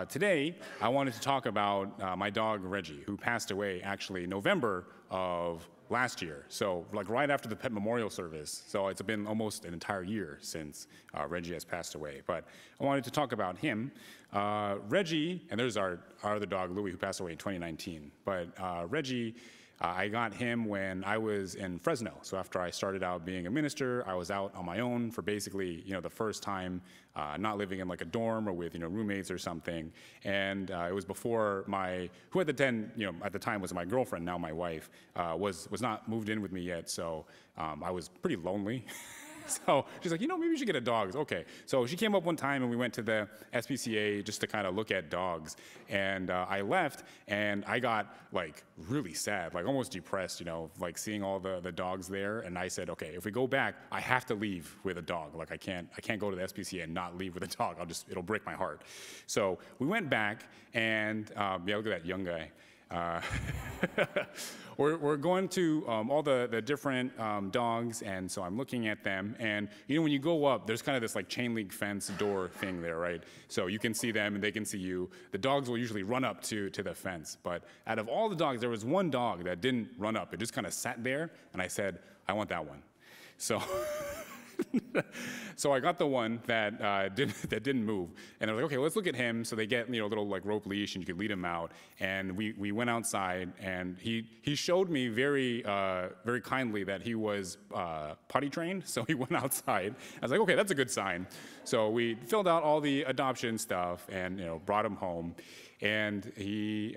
Today, I wanted to talk about my dog, Reggie, who passed away actually November of last year. So like right after the pet memorial service. So it's been almost an entire year since Reggie has passed away. But I wanted to talk about him. Reggie, and there's our other dog, Louie, who passed away in 2019. But Reggie, I got him when I was in Fresno. So after I started out being a minister, I was out on my own for basically, the first time, not living in like a dorm or with, roommates or something. And it was before who at the time was my girlfriend, now my wife, was not moved in with me yet. So I was pretty lonely. So she's like, maybe you should get a dog. I was, okay. So she came up one time and we went to the SPCA just to kind of look at dogs. And I left and I got like really sad, like almost depressed, like seeing all the dogs there. And I said, okay, if we go back, I have to leave with a dog. Like I can't go to the SPCA and not leave with a dog. It'll break my heart. So we went back and yeah, look at that young guy. We're going to all the different dogs, and so I'm looking at them, and when you go up, there's kind of this like chain link fence door thing there, right? So you can see them and they can see you. The dogs will usually run up to the fence, but out of all the dogs, there was one dog that didn't run up. It just kind of sat there, and I said, I want that one. So so I got the one that didn't move, and I was like, okay, let's look at him. So they get a little like rope leash, and you could lead him out. And we went outside, and he showed me very very kindly that he was potty trained. So he went outside. I was like, okay, that's a good sign. So we filled out all the adoption stuff, and brought him home, and he.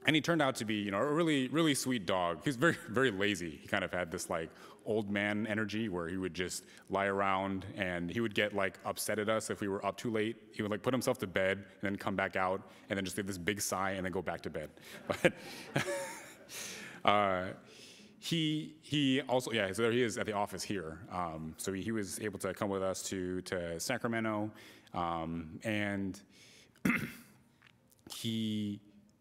And he turned out to be, a really, really sweet dog. He was very, very lazy. He kind of had this like old man energy where he would just lie around, and he would get like upset at us if we were up too late. He would like put himself to bed and then come back out and then just give this big sigh and then go back to bed. But he also, yeah, so there he is at the office here. So he was able to come with us to Sacramento, and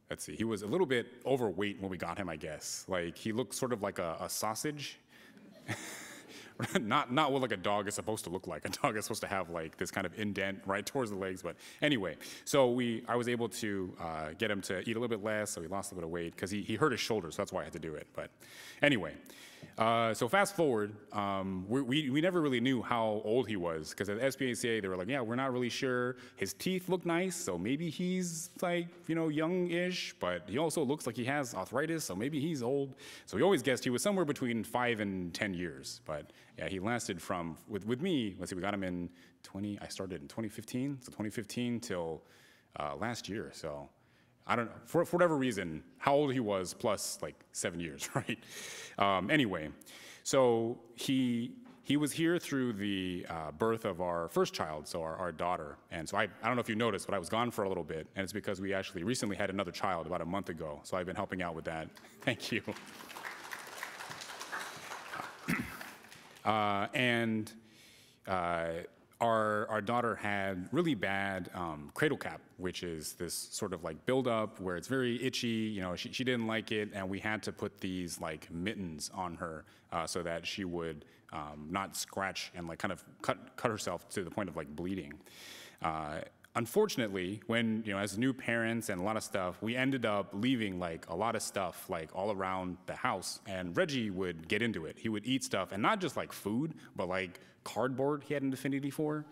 let's see, he was a little bit overweight when we got him, I guess. Like, he looked sort of like a sausage. not what like a dog is supposed to look like. A dog is supposed to have like this kind of indent right towards the legs. But anyway, so I was able to get him to eat a little bit less, so he lost a little bit of weight because he hurt his shoulder, so that's why I had to do it. But anyway, so fast forward, we never really knew how old he was, because at the SPCA they were like, yeah, we're not really sure. His teeth look nice, so maybe he's like, young-ish, but he also looks like he has arthritis, so maybe he's old. So we always guessed he was somewhere between 5 and 10 years. But yeah, he lasted with me, let's see, we got him in I started in 2015, so 2015 till last year, so. I don't know, for whatever reason, how old he was plus like 7 years, right? Anyway, so he was here through the birth of our first child, so our daughter. And so I don't know if you noticed, but I was gone for a little bit, and it's because we actually recently had another child about a month ago, so I've been helping out with that. Thank you. Our daughter had really bad cradle cap, which is this sort of like buildup where it's very itchy. She didn't like it, and we had to put these like mittens on her so that she would not scratch and like kind of cut herself to the point of like bleeding. Unfortunately, when, as new parents and a lot of stuff, we ended up leaving like a lot of stuff like all around the house, and Reggie would get into it. He would eat stuff, and not just like food, but like cardboard he had an affinity for.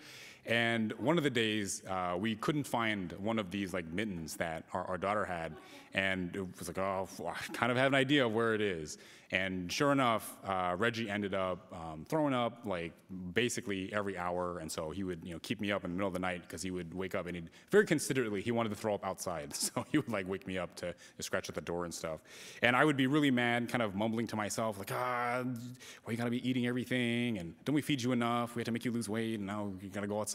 And one of the days, we couldn't find one of these like mittens that our daughter had, and it was like, oh, I kind of have an idea of where it is. And sure enough, Reggie ended up throwing up like basically every hour, and so he would keep me up in the middle of the night because he would wake up and very considerately he wanted to throw up outside, so he would like wake me up to scratch at the door and stuff. And I would be really mad, kind of mumbling to myself like, why you gotta be eating everything, and don't we feed you enough? We had to make you lose weight, and now you gotta go outside.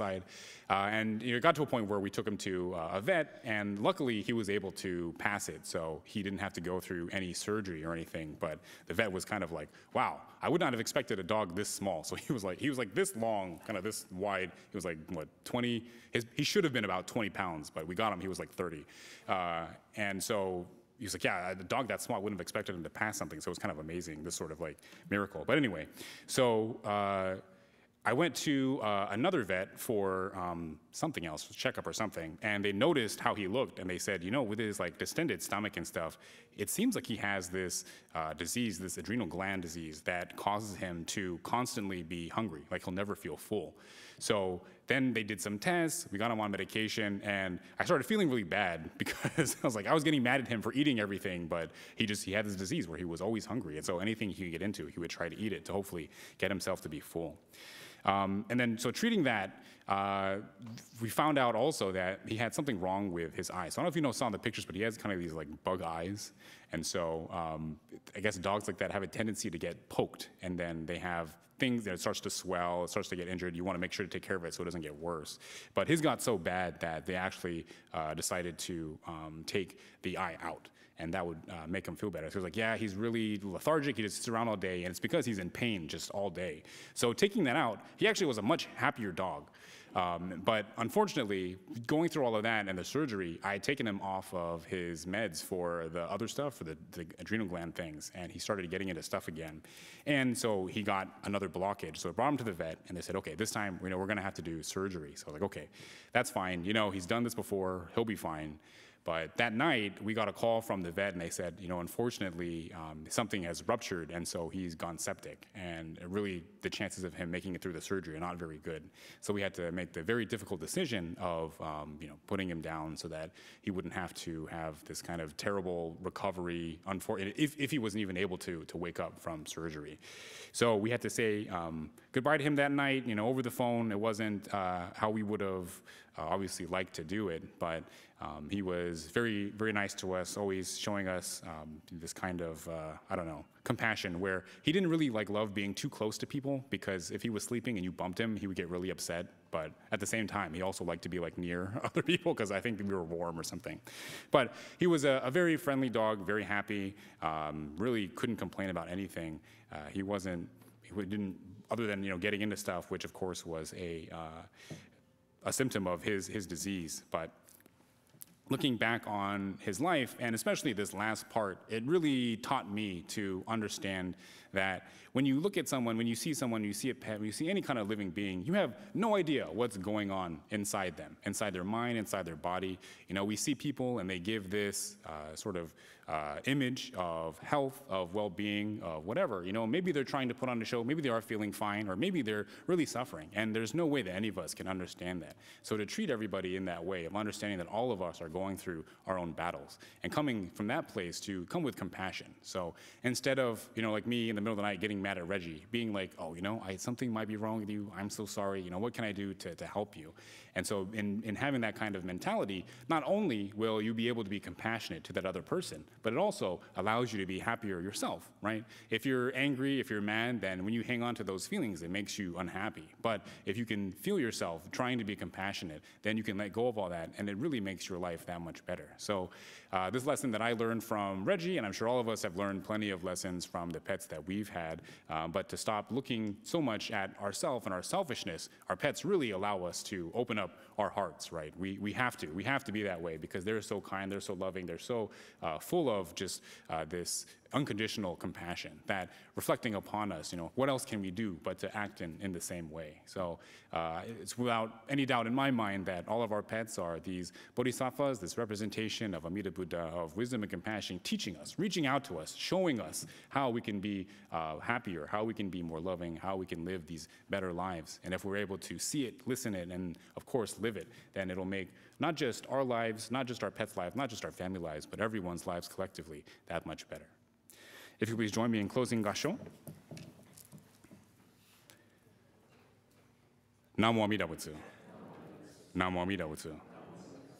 And it got to a point where we took him to a vet, and luckily he was able to pass it, so he didn't have to go through any surgery or anything. But the vet was kind of like, wow, I would not have expected a dog this small. So he was like this long, kind of this wide. He was like, what, 20? He should have been about 20 pounds, but we got him, he was like 30. And so he was like, yeah, a dog that small, I wouldn't have expected him to pass something. So it was kind of amazing, this sort of like miracle. But anyway, so I went to another vet for something else, checkup or something, and they noticed how he looked, and they said, you know, with his like distended stomach and stuff, it seems like he has this disease, this adrenal gland disease that causes him to constantly be hungry, like he'll never feel full. So then they did some tests, we got him on medication, and I started feeling really bad because I was getting mad at him for eating everything, but he had this disease where he was always hungry, and so anything he could get into, he would try to eat it to hopefully get himself to be full. And then, so treating that, we found out also that he had something wrong with his eyes. So I don't know if you saw in the pictures, but he has kind of these like bug eyes. And so I guess dogs like that have a tendency to get poked, and then they have things that it starts to swell, it starts to get injured. You want to make sure to take care of it so it doesn't get worse. But his got so bad that they actually decided to take the eye out, and that would make him feel better. So he was like, yeah, he's really lethargic, he just sits around all day, and it's because he's in pain just all day. So taking that out, he actually was a much happier dog. But unfortunately, going through all of that and the surgery, I had taken him off of his meds for the other stuff, for the adrenal gland things, and he started getting into stuff again. And so he got another blockage. So I brought him to the vet, and they said, okay, this time we're gonna have to do surgery. So I was like, okay, that's fine. He's done this before, he'll be fine. But that night, we got a call from the vet, and they said, unfortunately, something has ruptured, and so he's gone septic. And really, the chances of him making it through the surgery are not very good. So we had to make the very difficult decision of, putting him down so that he wouldn't have to have this kind of terrible recovery, if he wasn't even able to wake up from surgery. So we had to say goodbye to him that night, over the phone. It wasn't how we would have obviously liked to do it, but he was very, very nice to us, always showing us this kind of, compassion, where he didn't really love being too close to people, because if he was sleeping and you bumped him, he would get really upset. But at the same time, he also liked to be near other people, because I think we were warm or something. But he was a very friendly dog, very happy, really couldn't complain about anything. He didn't, other than getting into stuff, which of course was a symptom of his disease. But looking back on his life, and especially this last part, it really taught me to understand that when you look at someone, when you see someone, you see a pet, when you see any kind of living being, you have no idea what's going on inside them, inside their mind, inside their body. We see people and they give this sort of image of health, of well-being, of whatever. Maybe they're trying to put on a show, maybe they are feeling fine, or maybe they're really suffering, and there's no way that any of us can understand that. So to treat everybody in that way, of understanding that all of us are going through our own battles, and coming from that place to come with compassion. So instead of, like me in the middle of the night getting mad at Reggie, being like, oh, something might be wrong with you, I'm so sorry, what can I do to help you? And so in having that kind of mentality, not only will you be able to be compassionate to that other person, but it also allows you to be happier yourself, right? If you're angry, if you're mad, then when you hang on to those feelings, it makes you unhappy. But if you can feel yourself trying to be compassionate, then you can let go of all that, and it really makes your life that much better. So this lesson that I learned from Reggie, and I'm sure all of us have learned plenty of lessons from the pets that we've had, but to stop looking so much at ourselves and our selfishness. Our pets really allow us to open up our hearts, right? We have to be that way, because they're so kind, they're so loving, they're so full of just this unconditional compassion that reflecting upon us, what else can we do but to act in the same way? So it's without any doubt in my mind that all of our pets are these bodhisattvas, this representation of Amida Buddha, of wisdom and compassion, teaching us, reaching out to us, showing us how we can be happier, how we can be more loving, how we can live these better lives. And if we're able to see it, listen it, and of course live it, then it'll make not just our lives, not just our pets' lives, not just our family lives, but everyone's lives collectively that much better. If you please join me in closing Gassho. Namo Amida Butsu. Namo Amida Butsu.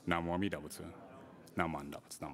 Namo Amida Butsu. Namo Amida Butsu.